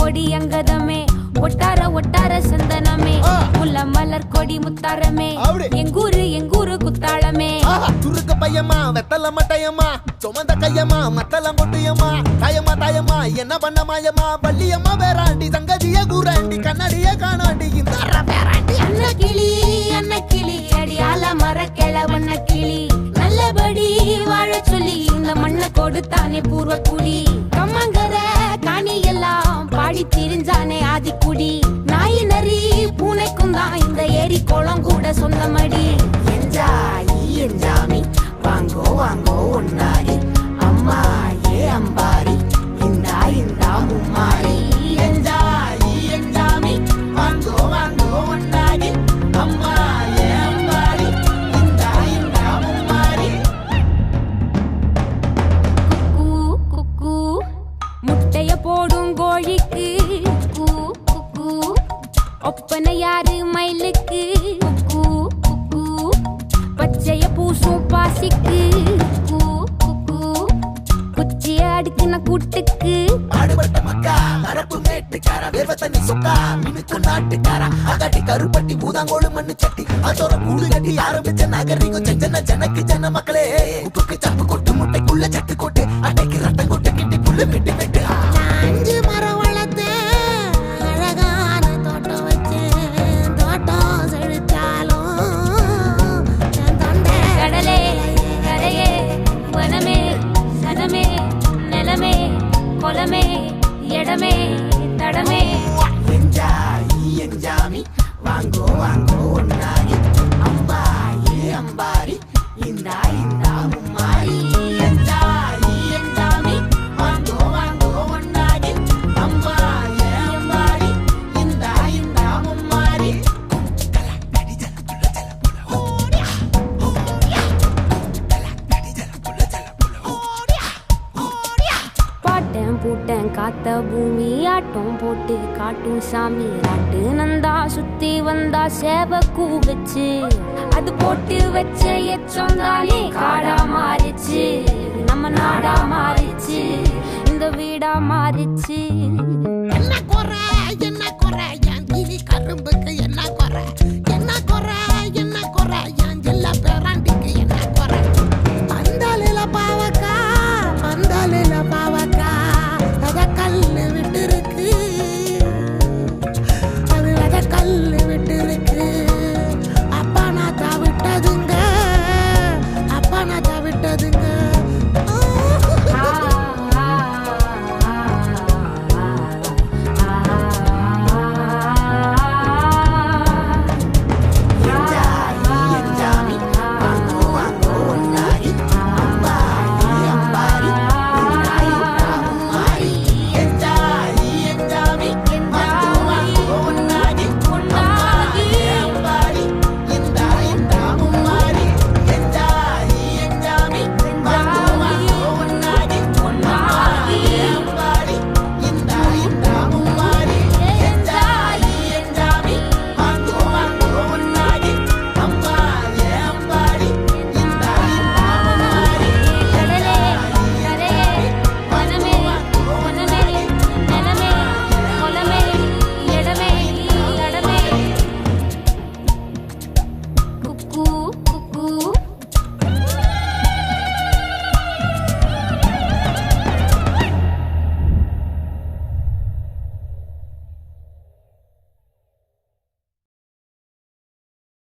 கொடி அங்கதமே ஒட்டார ஒட்டார சந்தனமே முல்ல மலர் கொடி முத்தாரமே எங்கூரு குத்தாளமே துருக்க பையமா வெத்தல மட்டையம்மா சுமந்த கையம்மா மத்தலம் கொட்டியம்மா தாயம்மா தாயம்மா என்ன பண்ண மாயம்மா பள்ளியம்மா வேறாண்டி சங்கதிய கூறாண்டி கண்ணாடிய காணாண்டி இந்த அன்ன கிளி அடியால மர கிளவண்ண கிளி நல்லபடி வாழ சொல்லி இந்த மண்ணை கொடுத்தானே பூர்வ குடி கம்மங்கர காணி எல்லாம் பாடி திரிஞ்சானே ஆதிக்குடி நாய் நரி பூனைக்கும் தான் இந்த ஏரி குளம் கூட சொந்தமடி என்ஜாமி வாங்கோ வாங்கோ ஒன்னாரி அம்மா ஏ அம்பாரி இந்தா இந்தா மும்மாரி என்ஜாமி வாங்கோ வாங்கோ ஒன்னாரி அம்மா ஏ அம்பாரி இந்தா இந்தா மும்மாரி குக்கு குக்கு முட்டைய போடும் கோழிக்கு குக்கு ஒப்பனை யாரு மயிலுக்கு குக்கு குக்கு பச்சைய பூசும் பாசிக்கு குச்சிய அடுக்கின கூட்டுக்கு ஆடுபட்ட மக்கா அரப்பு மேட்டுக்கார வேர்வ தண்ணி சொக்கா மினுக்கு நாட்டுக்கார அகாட்டி கருப்பட்டி பூதாங்கோடு மண்ணு சட்டி அதோட கூடு கட்டி ஆரம்பிச்ச நாகரிகம் செஞ்சன ஜனக்கு ஜன மக்களே உப்புக்கு சப்பு கொட்டு முட்டைக்குள்ள சட்டு கொட்டு அட்டைக்கு ரத்தம் கொட்டு கிட்டி புல்லு வெட்டு வெட்டு அஞ்சு மரம் வளர்த்தேன் அழகான தோட்டம் வச்சேன் தோட்டம் செழிச்சாலும் கடலே கரையே வனமே சனமே நிலமே கொலமே இடமே தடமே என்ஜாமி வாங்கோ வாங்கோ ஒன்னாரி அம்மா ஏ அம்பாரி இந்தா இந்தா மும்மாரி என்ஜாமி வாங்கோ வாங்கோ ஒன்னாரி அம்மா ஏ அம்பாரி இந்தா இந்தா மும்மாரி பாட்டன் பூட்டன் காத்த பூமி ஆட்டம் போட்டு காட்டும் சாமி நாட்டு நந்தா சுத்தி வந்தா சேவ கூ வச்சு அது போட்டு வச்ச எச்சம் தானே காடா மாறிச்சு நம்ம நாடா மாறிச்சு இந்த வீடா மாறிச்சு